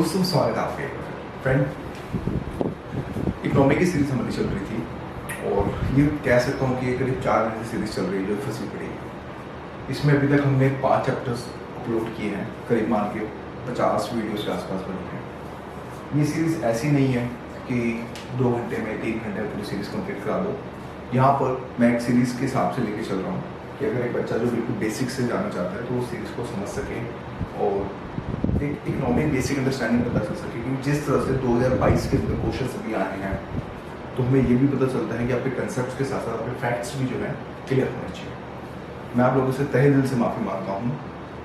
दोस्तों स्वागत है आपके फ्रेंड। इकोनॉमी की सीरीज हमारी चल रही थी और ये कह सकता हूँ कि ये करीब 4 महीने सीरीज चल रही है जो फंसी पड़ी है। इसमें अभी तक हमने 5 चैप्टर्स अपलोड किए हैं, करीब मान के 50 वीडियोस के आसपास बने हैं। ये सीरीज़ ऐसी नहीं है कि 2 घंटे में 3 घंटे में पूरी सीरीज़ कंप्लीट करा दो। यहाँ पर मैं एक सीरीज़ के हिसाब से लेके चल रहा हूँ कि अगर एक बच्चा जो बिल्कुल बेसिक से जाना चाहता है तो वो सीरीज़ को समझ सके और एक इकोनॉमिक बेसिक अंडरस्टैंडिंग पता चल सके। क्योंकि जिस तरह से 2022 के अंदर क्वेश्चन अभी आए हैं तो हमें ये भी पता चलता है कि आपके कंसेप्ट के साथ साथ आपके फैक्ट्स भी जो है क्लियर होने चाहिए। मैं आप लोगों से तहे दिल से माफ़ी मांगता हूँ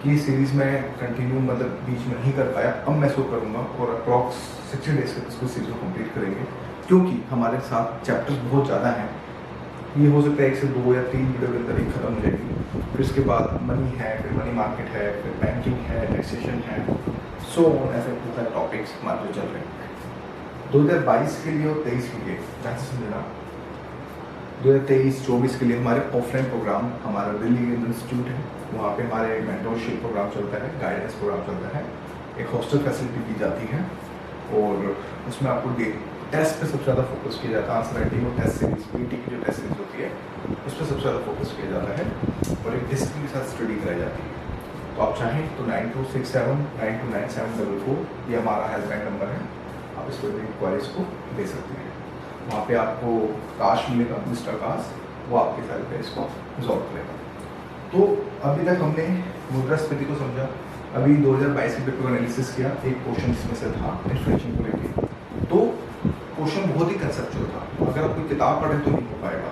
कि सीरीज़ में कंटिन्यू बीच में नहीं कर पाया। अब मैं शो करूँगा और अप्रॉक्स 60 डेज तक इसको सीरीज़ को कंप्लीट करेंगे क्योंकि हमारे साथ चैप्टर्स बहुत ज़्यादा हैं। ये हो सकता है 1 से 2 या 3 वीडियो के अंदर ही खत्म हो जाएगी। फिर इसके बाद मनी है, फिर मनी मार्केट है, फिर बैंकिंग है, टैक्सेशन है, सो ऑन ऐसे बहुत सारे टॉपिक्स हमारे जो चल रहे हैं 2022 के लिए और 23 के लिए। जैसे समझना 2023-24 के लिए हमारे ऑफलाइन प्रोग्राम हमारा दिल्ली इंस्टीट्यूट है, वहाँ पे हमारे मेंटरशिप प्रोग्राम चलता है, गाइडेंस प्रोग्राम चलता है, एक हॉस्टल फैसिलिटी दी जाती है और उसमें आपको टेस्ट पे सबसे ज़्यादा फोकस किया जाता है। आंसर राइटिंग और टेस्ट सीरीज पीटी की जो टेस्ट सीरीज होती है उस पर सबसे ज़्यादा फोकस किया जाता है और एक डिसिप्लिन के साथ स्टडी कराई जाती है। तो आप चाहें तो 9267929744 ये हमारा हेल्पलाइन नंबर है, आप इस पर इंक्वायरीज को दे सकते हैं। वहाँ पे आपको काश मिलेगा, मिस्टर काश, वो आपके सारे पे इसको रिजॉल्व करेगा। तो अभी तक हमने मुद्रास्फीति को समझा, अभी 2022 के पेपर एनालिसिस किया, एक क्वेश्चन इसमें से था इन्फ्लेशन को लेकर। तो क्वेश्चन बहुत ही कंसेप्चुअल था, अगर आप कोई किताब पढ़े तो नहीं हो पाएगा,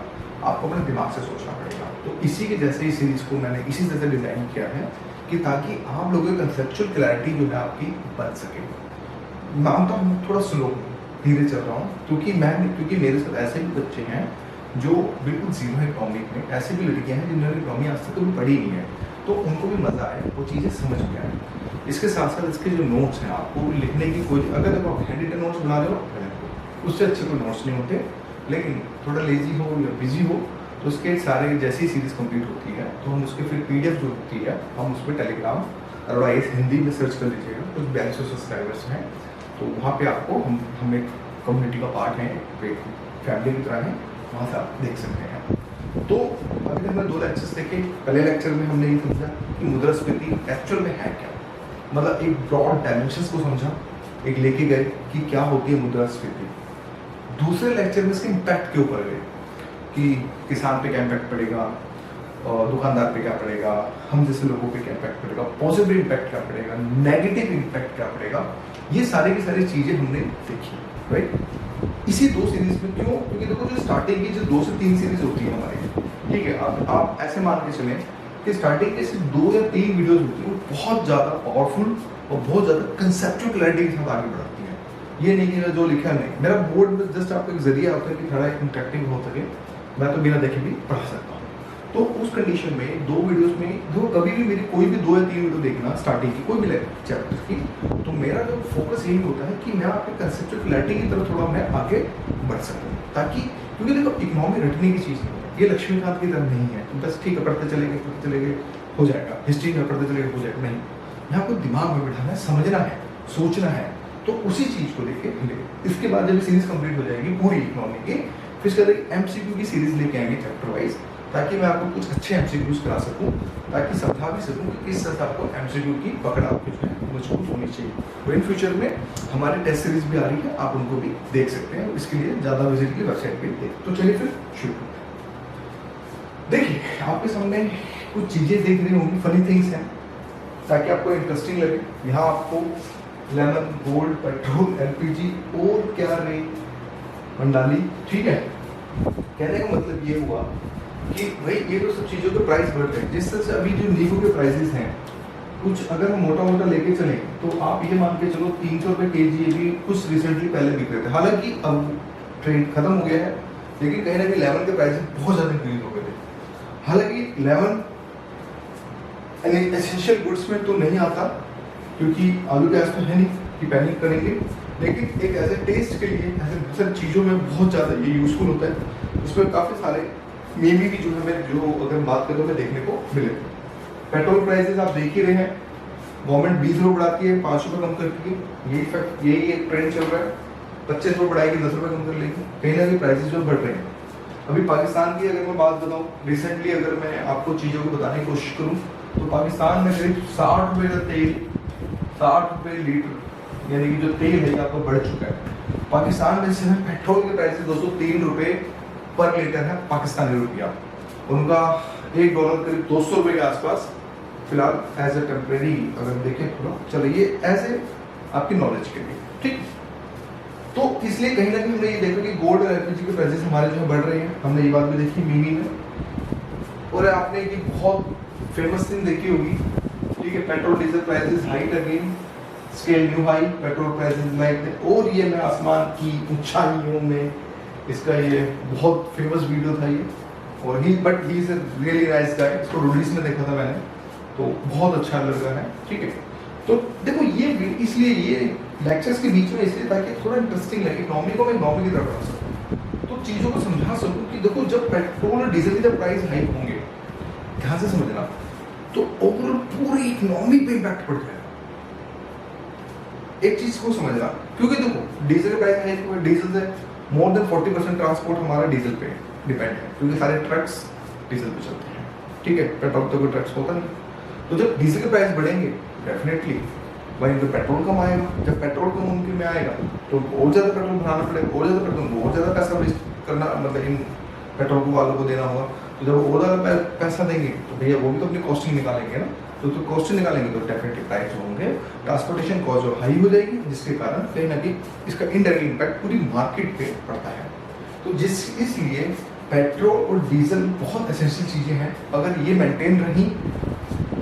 आपको अपने दिमाग से सोचना पड़ेगा। तो इसी के जैसे ही सीरीज़ को मैंने इसी तरह से डिज़ाइन किया है कि ताकि आप लोगों की कंसेप्चुअल क्लैरिटी जो है आपकी बन सके। मानता हूँ थोड़ा स्लो धीरे चल रहा हूँ क्योंकि मेरे साथ ऐसे भी बच्चे हैं जो बिल्कुल जीरो है इकोनॉमिक में, ऐसे भी लड़कियाँ हैं जिन्होंने इकोनॉमी आज तक कभी पढ़ी नहीं है, तो उनको भी मज़ा आए, वो चीज़ें समझ में आए। इसके साथ साथ इसके जो नोट्स हैं आपको लिखने की कोई, अगर देखो आप हैंड रिटन नोट्स बना रहे हो उससे अच्छे कोई नोट्स नहीं होते, लेकिन थोड़ा लेजी हो या बिजी हो तो उसके सारे जैसी सीरीज़ कंप्लीट होती है तो हम उसके फिर PDF जो होती है हम उस पर टेलीग्राम अदरवाइज हिंदी में सर्च कर लीजिएगा, कुछ 42 सब्सक्राइबर्स हैं तो वहाँ पे आपको हम एक कम्युनिटी का पार्ट है, एक फैमिली की तरह है, वहाँ से आप देख सकते हैं। तो अभी तक हमने 2 लेक्चर्स देखे। पहले लेक्चर में हमने ये समझा कि मुद्रास्फीति एक्चुअल में है क्या, मतलब एक ब्रॉड डायमेंशंस को समझा, एक लेके गए कि क्या होती है मुद्रास्फीति। दूसरे लेक्चर में इसके इम्पैक्ट के ऊपर गए कि किसान पे क्या इम्पैक्ट पड़ेगा, दुकानदार पे क्या पड़ेगा, हम जैसे लोगों पे क्या इम्पैक्ट पड़ेगा, पॉजिटिव इम्पैक्ट क्या पड़ेगा, नेगेटिव इम्पैक्ट क्या पड़ेगा, ये सारी की सारी चीज़ें हमने देखी। राइट, इसी 2 सीरीज में क्यों, क्योंकि देखो जो स्टार्टिंग की जो 2 से 3 सीरीज होती है हमारी, ठीक है, आप ऐसे मान के चलें कि स्टार्टिंग के सिर्फ 2 या 3 वीडियोज होती है, वो बहुत ज़्यादा पावरफुल और बहुत ज़्यादा कंसेप्चुअल क्लैरिटी के साथ आगे बढ़ाती है। ये नहीं कि जो लिखा नहीं, मेरा बोर्ड में जस्ट आपको एक जरिया होता है कि थोड़ा इंटरेक्टिव हो सके, मैं तो बिना देखे भी पढ़ा सकता हूँ। तो उस कंडीशन में 2 वीडियोस में जो कभी भी मेरी कोई भी 2 या 3 वीडियो देखना स्टार्टिंग की कोई भी चैप्टर की, तो मेरा जो फोकस यही होता है कि मैं आपके कंसेप्चुअल क्लैरिटी की तरफ थोड़ा मैं आगे बढ़ सकूँ, ताकि क्योंकि देखो इकोनॉमी रटने की चीज़ नहीं है, ये लक्ष्मीकांत की तरह नहीं है तो बस ठीक है पढ़ते चलेंगे हो जाएगा, हिस्ट्री में पढ़ते चलेंगे हो जाएगा, नहीं, यहाँ को दिमाग में बिठाना है, समझना है, सोचना है। तो उसी चीज़ को लेके इसके बाद जब सीरीज कंप्लीट हो जाएगी पूरी इकोनॉमी की, फिर इसके बाद MCQ की सीरीज लेके आएंगे चैप्टर वाइज, ताकि मैं आपको कुछ अच्छे MCQs करा सकूं, ताकि समझा भी सकूं कि किस तरह से आपको MCQ की पकड़ आपकी जो है मजबूत होनी चाहिए। तो इन फ्यूचर में हमारी टेस्ट सीरीज भी आ रही है, आप उनको भी देख सकते हैं, इसके लिए ज़्यादा विजिट की वेबसाइट पर देख। तो चलिए फिर शुरू करते हैं। देखिए आपके सामने कुछ चीज़ें देख रही होंगी, फनी थिंग्स हैं, ताकि आपको इंटरेस्टिंग लगे। यहाँ आपको लेमन, गोल्ड, पेट्रोल, LPG और क्या रेट मंडाली, ठीक है। कहने का मतलब ये हुआ कि भाई ये तो सब चीज़ों के प्राइस बढ़ रहे हैं। जिस तरह से अभी जो नींबू के प्राइसेस हैं, कुछ अगर हम मोटा मोटा लेके चलें तो आप ये मान के चलो 300 रुपये kg ये भी कुछ रिसेंटली पहले बिक रहे थे। हालांकि अब ट्रेंड खत्म हो गया है, लेकिन कहीं ना कहीं लेमन के प्राइसेस बहुत ज़्यादा इंक्रीज हो गए थे। हालांकि लेमन एसेंशियल गुड्स में तो नहीं आता क्योंकि आलू प्याज तो है नहीं कि पैनिक करेंगे, लेकिन एक एज ए टेस्ट के लिए ऐसे बहुत सारी चीज़ों में बहुत ज़्यादा ये यूज़फुल होता है। इसमें काफ़ी सारे मीमी भी जो है मैं जो अगर बात करूँ मैं देखने को मिले। पेट्रोल प्राइसेस आप देख ही रहे हैं, गवर्नमेंट 20 रुपये बढ़ाती है, 5 रुपये कम करती है, यही फैक्ट, यही एक ट्रेंड चल रहा है। 25 रुपये बढ़ाएगी, 10 रुपये कम कर लेगी, कहीं ना कहीं प्राइसेस जो बढ़ रहे हैं। अभी पाकिस्तान की अगर मैं बात बताऊँ, रिसेंटली अगर मैं आपको चीज़ों को बताने की कोशिश करूँ तो पाकिस्तान में करीब 60 रुपये का तेल, 60 रुपये लीटर, यानी कि जो तेल है आपको बढ़ चुका है। पाकिस्तान में जैसे पेट्रोल के प्राइस $203 पर लीटर है पाकिस्तानी रुपया, उनका $1 करीब 200 रुपये के आसपास फिलहाल एज ए टेम्परेरी अगर देखें थोड़ा चलिए एज ए आपकी नॉलेज के लिए, ठीक। तो इसलिए कहीं ना कहीं हमने ये देखा कि गोल्ड और एलपीजी के प्राइसेस हमारे जो है बढ़ रहे हैं। हमने ये बात भी देखी मीमी में, और आपने एक बहुत फेमस थिंग देखी होगी, ठीक है, petrol diesel prices height again, scale new high, petrol prices like, और ये मैं आसमान की ऊंचाइयों में, इसका ये बहुत फेमस वीडियो था ये, और he is a really nice guy, इसको रोडीज में देखा था मैंने, तो बहुत अच्छा लड़का है, ठीक है। तो देखो ये इसलिए ये लेक्चर्स के बीच में इसलिए ताकि थोड़ा इंटरेस्टिंग लगे, इकोनॉमी को मैं इकोनॉमी की तरफ बढ़ा सकूँ, तो चीज़ों को समझा सकूँ कि देखो जब पेट्रोल और डीजल के जब प्राइस हाइक होंगे, ध्यान से समझना, तो ओवरऑल पूरी इकोनॉमी पे इम्पैक्ट पड़ जाएगा। एक चीज को समझना, क्योंकि देखो डीजल का प्राइस हाइक हुआ, डीजल से मोर देन 40% ट्रांसपोर्ट हमारा डीजल पे डिपेंड है, क्योंकि सारे ट्रक्स डीजल पे चलते हैं, ठीक है, पेट्रोल तो कोई ट्रक्स होता नहीं। तो जब डीजल के प्राइस बढ़ेंगे डेफिनेटली वहीं तो पेट्रोल कम आएगा, जब पेट्रोल कम उनके में आएगा तो और ज़्यादा पेट्रोल भराना पड़ेगा, और ज़्यादा पेट्रोल, और ज़्यादा पैसा वेस्ट करना, मतलब इन पेट्रोल को वालों को देना होगा। तो जब और ज़्यादा पैसा देंगे तो भैया वो भी तो अपनी कॉस्टिंग निकालेंगे ना, तो कॉस्टिंग निकालेंगे तो डेफिनेटली प्राइस होंगे, ट्रांसपोर्टेशन कॉस्ट जो हाई हो जाएगी, जिसके कारण कहीं ना कहीं इसका इनडायरेक्ट इम्पैक्ट पूरी मार्केट पे पड़ता है। तो इसलिए पेट्रोल और डीजल बहुत एसेंशियल चीज़ें हैं, अगर ये मेंटेन रही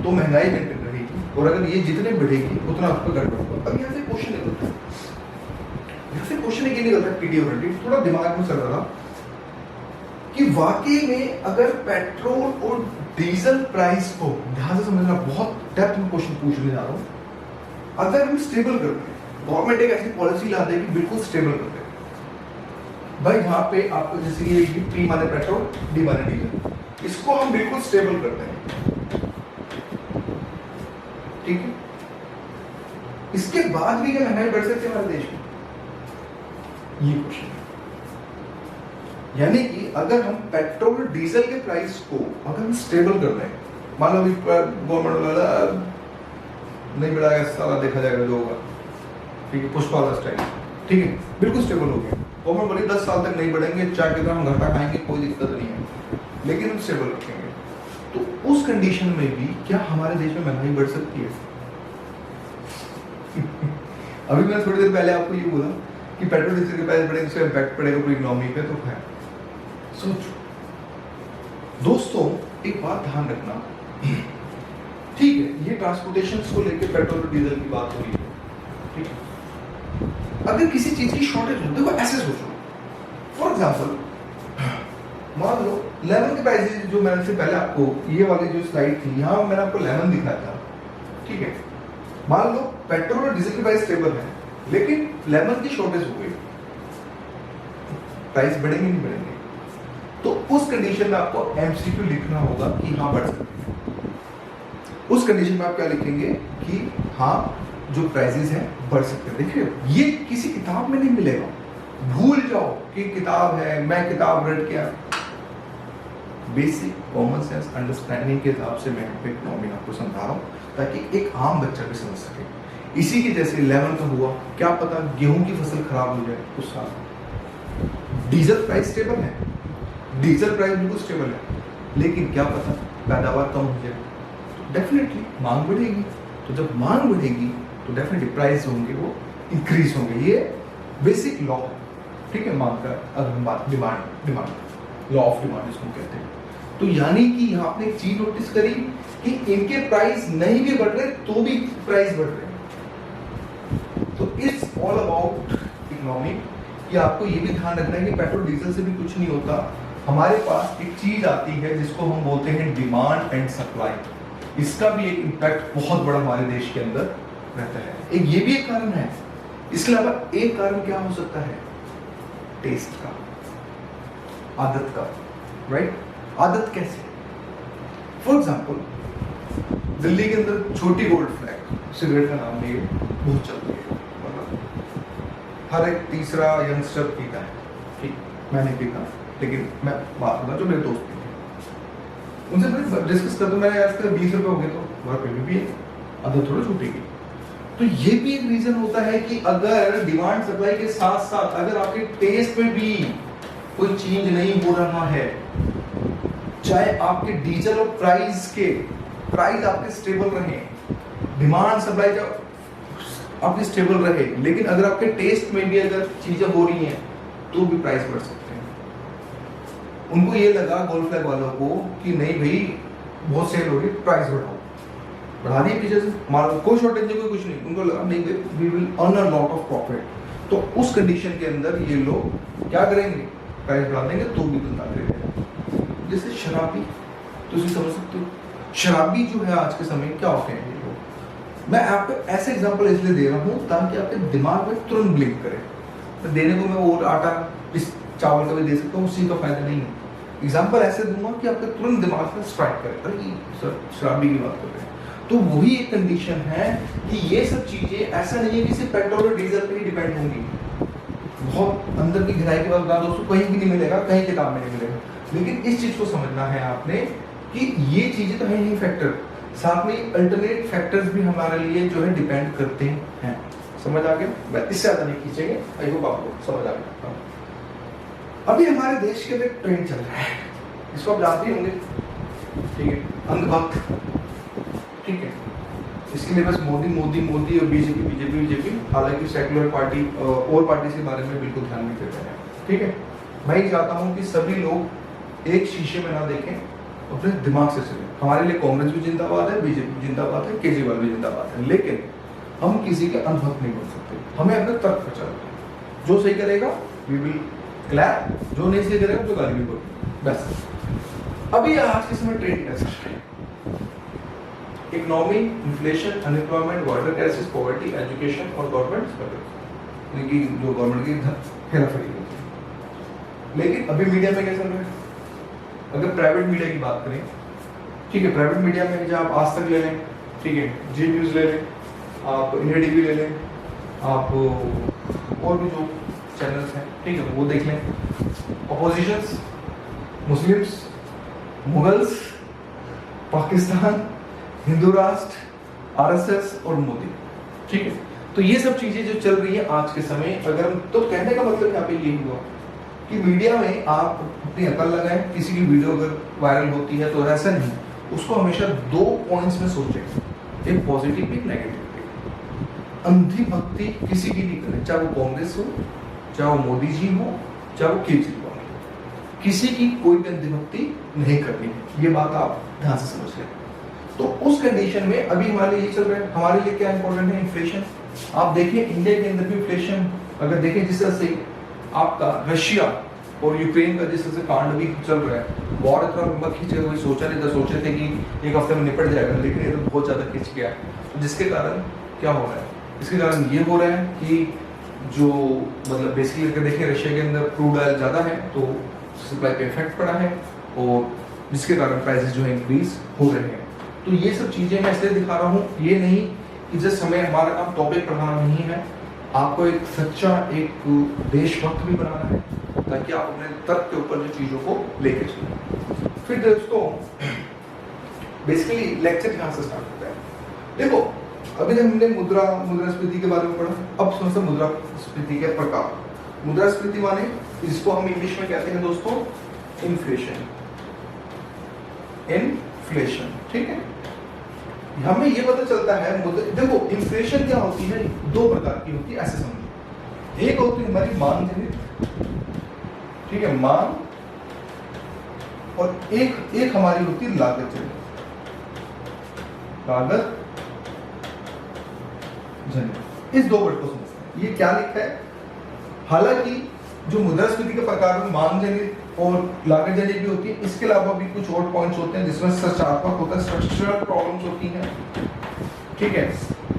तो महंगाई मेंटेन रहेगी, और अगर ये जितने बढ़ेगी उतना आपको गड़बड़ होगा। अब यहाँ से क्वेश्चन निकलता है, यहाँ से क्वेश्चन ये निकलता है पीडीओ थोड़ा दिमाग में चल रहा था कि वाकई में अगर पेट्रोल और डीजल प्राइस को ध्यान से समझना, बहुत डेप्थ में क्वेश्चन पूछने जा रहा हूँ, अगर हम स्टेबल करते हैं, गवर्नमेंट एक ऐसी पॉलिसी ला देगी बिल्कुल स्टेबल करते हैं भाई, जहाँ पे आपको जैसे ये P माने पेट्रोल, D माने डीजल, इसको हम बिल्कुल स्टेबल करते हैं, ठीक है। इसके बाद भी क्या महंगाई बढ़ सकती है हमारे देश में, ये क्वेश्चन है। यानी कि अगर हम पेट्रोल डीजल के प्राइस को अगर हम स्टेबल कर दें, मान लो गवर्नमेंट वाला नहीं बढ़ाएगा, सारा देखा जाएगा जो होगा, ठीक है, पुष्पा वाला स्टाइल, ठीक है, बिल्कुल स्टेबल हो गया। गवर्नमेंट बोली 10 साल तक नहीं बढ़ेंगे, चाहे कितना हम घाटा खाएंगे कोई दिक्कत नहीं है, लेकिन हम स्टेबल रखेंगे। तो उस कंडीशन में भी क्या हमारे देश में महंगाई बढ़ सकती है? अभी मैंने थोड़ी देर पहले आपको ये बोला कि पेट्रोल डीजल के प्राइस बढ़ेंगे, उसका इम्पैक्ट पड़ेगा पूरी इकोनॉमी पे, तो है। सोचो दोस्तों, एक बात ध्यान रखना, ठीक है, ये ट्रांसपोर्टेशन को लेकर पेट्रोल और डीजल की बात हो रही है, ठीक है। अगर किसी चीज की शॉर्टेज हो, देखो ऐसे सोचो, फॉर एग्जाम्पल मान लो लेमन के प्राइस, जो मैंने से पहले आपको ये वाली जो स्लाइड थी, यहाँ मैंने आपको लेमन दिखाया था, ठीक है। मान लो पेट्रोल और डीजल की प्राइस स्टेबल है, लेकिन लेमन की शॉर्टेज हो गई, प्राइस बढ़ेंगे नहीं बढ़ेंगे, तो उस कंडीशन में आपको एमसीक्यू लिखना होगा कि हाँ बढ़ सकते हैं। उस कंडीशन में आप क्या लिखेंगे कि हाँ जो प्राइसेस हैं बढ़ सकते हैं। देखिए ये किसी किताब में नहीं मिलेगा, भूल जाओ कि किताब है, मैं किताब रेड किया, बेसिक कॉमन सेंस अंडरस्टैंडिंग के हिसाब से मैं इकोनॉमी आपको समझा रहा हूँ, ताकि एक आम बच्चा भी समझ सके। इसी की जैसे लेमन का हुआ, क्या पता गेहूं की फसल खराब हो जाए उस साल। डीजल प्राइस स्टेबल है, डीजल प्राइस बिल्कुल स्टेबल है, लेकिन क्या पता पैदावार कम हो जाए, तो डेफिनेटली मांग बढ़ेगी, तो जब मांग बढ़ेगी तो डेफिनेटली प्राइस होंगे वो इंक्रीज होंगे। ये बेसिक लॉ है, ठीक है, मांग का अगर हम बात डिमांड लॉ ऑफ डिमांड इसको कहते हैं। तो यानी कि यहाँ आपने एक चीज नोटिस करी कि इनके प्राइस नहीं भी बढ़ रहे तो भी प्राइस बढ़ रहे। तो इट्स ऑल अबाउट इकोनॉमी, कि आपको ये भी ध्यान रखना है कि पेट्रोल डीजल से भी कुछ नहीं होता, हमारे पास एक चीज आती है जिसको हम बोलते हैं डिमांड एंड सप्लाई। इसका भी एक इम्पैक्ट बहुत बड़ा हमारे देश के अंदर रहता है। एक ये भी एक कारण है, इसके अलावा एक कारण क्या हो सकता है, टेस्ट का, आदत का, राइट। आदत कैसे, फॉर एग्जाम्पल दिल्ली के अंदर छोटी गोल्ड फ्लैग सिगरेट का नाम लिए बहुत चल रही है, मतलब हर एक तीसरा यंगस्टर पीता है। ठीक, मैंने पीता, लेकिन मैं बात करता जो मेरे दोस्त पीते उनसे मैं डिस्कस करता हूँ, मैंने आज तक 20 रुपये हो गए तो वह पे भी आदत थोड़ा छूटेगी। तो ये भी एक रीजन होता है कि अगर डिमांड सप्लाई के साथ साथ अगर आपके टेस्ट में भी कोई चेंज नहीं हो रहा है, चाहे आपके डीजल और प्राइस आपके स्टेबल रहे, डिमांड सप्लाई जब आपकी स्टेबल रहे, लेकिन अगर आपके टेस्ट में भी अगर चीजें हो रही हैं तो भी प्राइस बढ़ सकते हैं। उनको ये लगा गोल्ड फ्लैग वालों को कि नहीं भाई बहुत सेल हो रही, प्राइस बढ़ा दिए पीछे से, माल कोई शॉर्टेज नहीं, कोई कुछ नहीं, उनको लगा नहीं we will earn a lot of profit. तो उस कंडीशन के अंदर ये लोग क्या करेंगे, प्राइस बढ़ा देंगे तो भी धंधा करेंगे। जैसे शराबी, तो इसे समझ सकते हो, शराबी जो है आज के समय क्या होते हैं ये लोग। मैं आपको ऐसे एग्जांपल इसलिए दे रहा हूँ ताकि आपके दिमाग में तुरंत ब्लिंक करे। तो देने को मैं वो आटा इस चावल का भी दे सकता हूँ, उसी का फायदा नहीं है। एग्जांपल ऐसे दूंगा कि आपके तुरंत दिमाग में स्ट्राइक करे, अरे सर शराबी की बात कर रहे हैं। तो वही एक कंडीशन है कि ये सब चीजें ऐसा नहीं है कि सिर्फ पेट्रोल और डीजल पे ही डिपेंड होंगी। बहुत अंदर की गहराई के बाद दोस्तों कहीं भी नहीं मिलेगा, कहीं किताब में नहीं मिलेगा, लेकिन इस चीज को समझना है आपने कि ये चीजें तो है ही फैक्टर, साथ में अल्टरनेट फैक्टर्स भी हमारे लिए जो है डिपेंड करते हैं। समझ आ गया? इससे ज्यादा नहीं खींचेंगे, आई होप आपको समझ आ गया। अभी हमारे देश के अंदर ट्रेंड चल रहा है, इसको आप जानते होंगे, ठीक है, अंधभक्त, ठीक है। इसके लिए बस मोदी मोदी मोदी और बीजेपी, हालांकि सेकुलर पार्टी और पार्टी के बारे में बिल्कुल ध्यान नहीं देते हैं, ठीक है। मैं ये चाहता हूँ कि सभी लोग एक शीशे में ना देखें, अपने दिमाग से चलें। हमारे लिए कांग्रेस भी जिंदाबाद है, बीजेपी जिंदाबाद है, केजरीवाल भी जिंदाबाद है, लेकिन हम किसी के अंधभक्त नहीं बन सकते। हमें अपने तर्क पर चलना है, जो सही करेगा वी विल क्लैप, जो नहीं सही करेगा तो गाली भी बोलेंगे, बस। अभी आज के समय ट्रेंड कैसा है, economy, inflation, unemployment, water crisis, poverty, education और गवर्नमेंट स्ट्रगल, की जो गवर्नमेंट की हेराफेरी होती है। लेकिन अभी मीडिया में क्या चल रहा है, अगर प्राइवेट मीडिया की बात करें, ठीक है, प्राइवेट मीडिया में जब आप आज तक ले लें, ठीक है, जी न्यूज़ ले लें, आप इंडिया टीवी ले लें, आप और भी जो चैनल्स हैं, ठीक है, वो देख लें, oppositions, Muslims, Mughals, Pakistan, Hindu राष्ट्र, आरएसएस और मोदी, ठीक है। तो ये सब चीजें जो चल रही है आज के समय, अगर हम तो कहने का मतलब यहाँ पे यही हुआ कि मीडिया में आप अपनी अकल लगाएं, किसी की वीडियो अगर वायरल होती है तो ऐसा नहीं, उसको हमेशा 2 पॉइंट्स में सोचें, एक पॉजिटिव एक नेगेटिव। अंधी भक्ति किसी की नहीं करें, चाहे वो कांग्रेस हो, चाहे वो मोदी जी हो, चाहे वो केजरीवाल हो, किसी की कोई भी अंधी भक्ति नहीं करनी है, ये बात आप ध्यान से समझ लें। तो उस कंडीशन में अभी हमारे लिए ये चल रहा है, हमारे लिए क्या इंपॉर्टेंट है, इन्फ्लेशन। आप देखिए इंडिया के अंदर भी इन्फ्लेशन अगर देखें, जिस तरह से आपका रशिया और यूक्रेन का जिस तरह से कांड भी चल रहा है, वॉर इतना लंबा खींचे हुए सोचे थे कि एक हफ्ते में निपट जाएगा, लेकिन ये तो बहुत ज्यादा खींच गया। तो जिसके कारण क्या हो रहा है, इसके कारण ये हो रहा है कि जो मतलब बेसिकली अगर देखें रशिया के अंदर क्रूड ऑयल ज्यादा है तो सप्लाई पे इफेक्ट पड़ा है, और जिसके कारण प्राइसेस जो है इंक्रीज हो रहे हैं। तो ये सब चीजें मैं इसलिए दिखा रहा हूँ, ये नहीं कि जिस समय हमारा काम टॉपिक पढ़ाना नहीं है, आपको एक सच्चा एक देशभक्त भी बनाना है, ताकि आप अपने तर्क के ऊपर जो चीजों को लेके चलें। फिर दोस्तों बेसिकली लेक्चर यहाँ से स्टार्ट होता है। देखो अभी हमने मुद्रास्फीति के बारे में पढ़ा, अब समझते मुद्रास्फीति के प्रकार। मुद्रास्फीति माने इसको हम इंग्लिश में कहते हैं दोस्तों इन्फ्लेशन, ठीक है। हमें ये पता चलता है, देखो इन्फ्लेशन क्या होती है, 2 प्रकार की होती है, ऐसे समझो। एक होती है हमारी मांग जनित, ठीक है, मांग, और एक हमारी होती है लागत जनित, लागत जनित। इस 2 वर्ड को समझते हैं, ये क्या लिखा है। हालांकि जो मुद्रास्फीति के प्रकार में मांग जनित और लागत जनित भी होती है, इसके अलावा भी कुछ और पॉइंट्स होते हैं जिसमें संरचनात्मक होता है, स्ट्रक्चरल प्रॉब्लम्स होती हैं, ठीक है,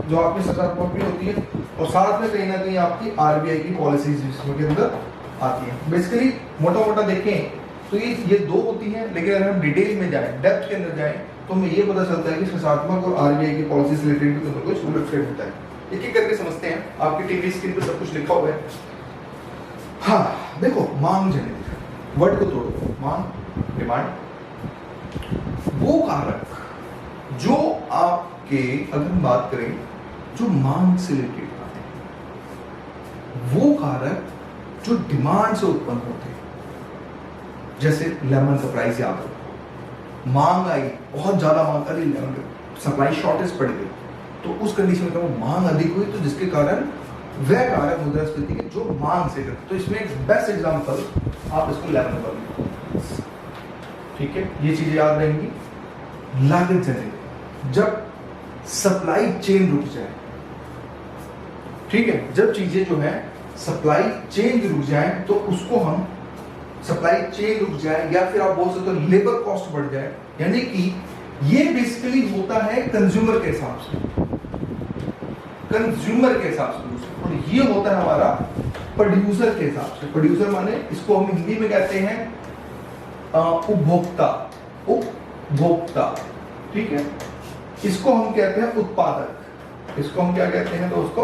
जो आपकी संरचनात्मक भी होती है, और साथ में कहीं ना कहीं आपकी आरबीआई की पॉलिसीज इसके अंदर आती है। बेसिकली मोटा मोटा देखें तो ये 2 होती हैं, लेकिन अगर हम डिटेल में जाएं, डेप्थ के अंदर जाएं, तो हमें ये पता चलता है कि संस्थात्मक और आरबीआई की पॉलिसी से रिलेटेड भी दोनों कुछ उलट फेर होता है। एक एक करके समझते हैं, आपकी टीवी स्क्रीन पर सब कुछ लिखा हुआ है। हाँ देखो, मांग जनित, वर्ड को तोड़ो, मांग डिमांड, वो कारक जो आपके, अगर हम बात करें जो मांग से रिलेटेड आते हैं, वो कारक जो डिमांड से उत्पन्न होते हैं, जैसे लेमन का प्राइस याद रखो, मांग आई, बहुत ज्यादा मांग करी, लेमन सप्लाई शॉर्टेज पड़ गई, तो उस कंडीशन में मांग अधिक हुई, तो जिसके कारण वह कारक मुद्रास्फीति के जो मांग से करते। तो इसमें एक बेस्ट एग्जांपल आप इसको लेमन कर लो, ठीक है, ये चीजें याद रहेंगी। लागत जनित, जब सप्लाई चेन रुक जाए, ठीक है, जब चीजें जो है सप्लाई चेन रुक जाए, तो उसको हम सप्लाई चेन रुक जाए, या फिर आप बोल सकते हो लेबर कॉस्ट बढ़ जाए, यानी कि ये बेसिकली होता है कंज्यूमर के हिसाब से, कंज्यूमर के हिसाब से, और ये होता है हमारा प्रोड्यूसर के हिसाब से। प्रोड्यूसर माने इसको हम हिंदी में कहते हैं उपभोक्ता, उपभोक्ता, ठीक है, इसको हम कहते हैं उत्पादक, इसको हम क्या कहते हैं, तो उसको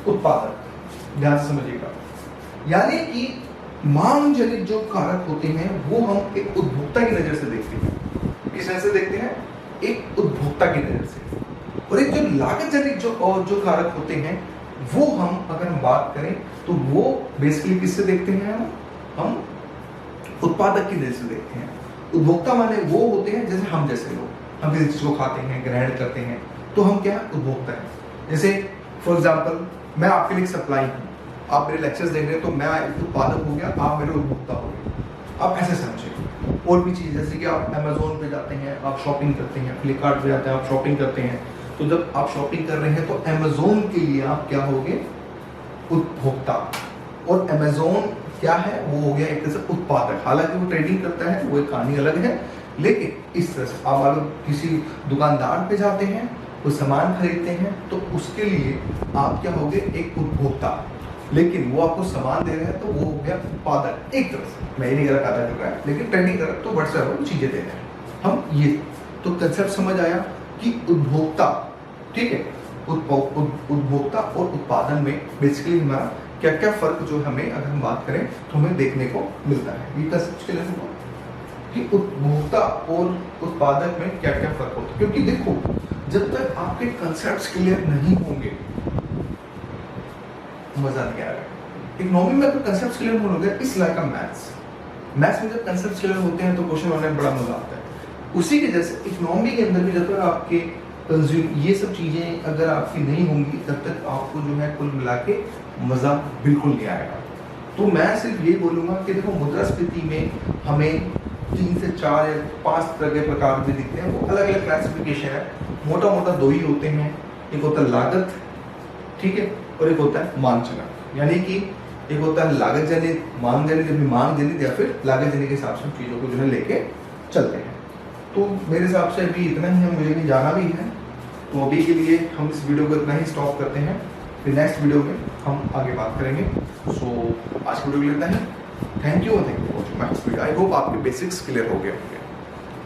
उत्पादक, ध्यान से समझिएगा। यानी कि मांग जनित जो कारक होते हैं वो हम एक उपभोक्ता की नजर से देखते हैं। किस नजर से देखते हैं? एक उपभोक्ता की नजर से। और एक जो लागत जनित जो कारक होते हैं वो हम अगर हम बात करें तो वो बेसिकली किससे देखते हैं? हम उत्पादक की नजर से देखते हैं। उपभोक्ता माने वो होते हैं जैसे हम जैसे लोग, हम किसी चीज को खाते हैं, ग्रहण करते हैं, तो हम क्या उपभोक्ता हैं। जैसे फॉर एग्जाम्पल मैं आपके लिए सप्लाई हूँ, आप मेरे लेक्चर्स देख रहे हैं, तो मैं उत्पादक हो गया, आप मेरे उपभोक्ता हो गए। आप ऐसे समझे। और भी चीज़ जैसे कि आप अमेजोन पे जाते हैं, आप शॉपिंग करते हैं, फ्लिपकार्ट पे जाते हैं, आप शॉपिंग करते हैं, तो जब आप शॉपिंग कर रहे हैं तो अमेजोन के लिए आप क्या होगे? उपभोक्ता। और अमेजोन क्या है? वो हो गया एक तरह से उत्पादक। हालांकि वो ट्रेडिंग करता है, वो एक कहानी अलग है, लेकिन इस तरह से आप अगर किसी दुकानदार पे जाते हैं, कोई सामान खरीदते हैं, तो उसके लिए आप क्या होगे? एक उपभोक्ता। लेकिन वो आपको सामान दे रहे हैं तो वो हो गया उत्पादक एक तरह से। मैं ये नहीं कह रहा खाता कर रहा है, लेकिन ट्रेडिंग कर रहा है तो व्हाट्सएप चीजें दे रहे हैं हम। ये तो कंसेप्ट समझ आया कि उपभोक्ता, ठीक है, उपभोक्ता और उत्पादन में बेसिकली हमारा क्या क्या फर्क जो हमें अगर हम बात करें तो हमें देखने को मिलता है। ये कंसेप्ट क्लियर हुआ कि उपभोक्ता और उत्पादक में क्या क्या फर्क होता है। क्योंकि देखो, जब तक आपके कंसेप्ट क्लियर नहीं होंगे मजा नहीं आएगा। इकोनॉमी में अगर कंसेप्ट क्लियर होंगे, इस लाइक मैथ्स में जब कंसेप्ट क्लियर होते हैं तो क्वेश्चन बनाने में बड़ा मजा आता है। उसी के जैसे इकोनॉमी के अंदर भी जब तक आपके ये सब चीजें अगर आपकी नहीं होंगी, तब तक आपको जो है कुल मिला के मजा बिल्कुल नहीं आएगा। तो मैं सिर्फ ये बोलूंगा कि देखो, मुद्रास्फीति में हमें 3 से 4 या 5 तरह के प्रकार भी दिखते हैं। वो अलग अलग क्लासिफिकेशन है, मोटा मोटा 2 ही होते हैं। एक होता है लागत, ठीक है, और एक होता है मांग जनित। यानी कि एक होता है लागत जनित, मांग जनित, मांग जनित या फिर लागत जनित के हिसाब से चीजों को जो है लेके चलते हैं। तो मेरे हिसाब से अभी इतना ही है, मुझे कहीं जाना भी है, तो अभी के लिए हम इस वीडियो को इतना ही स्टॉप करते हैं। फिर नेक्स्ट वीडियो में हम आगे बात करेंगे। सो आज वीडियो लेता है। Thank you for watching my video. I hope आपके बेसिक्स क्लियर हो गए होंगे।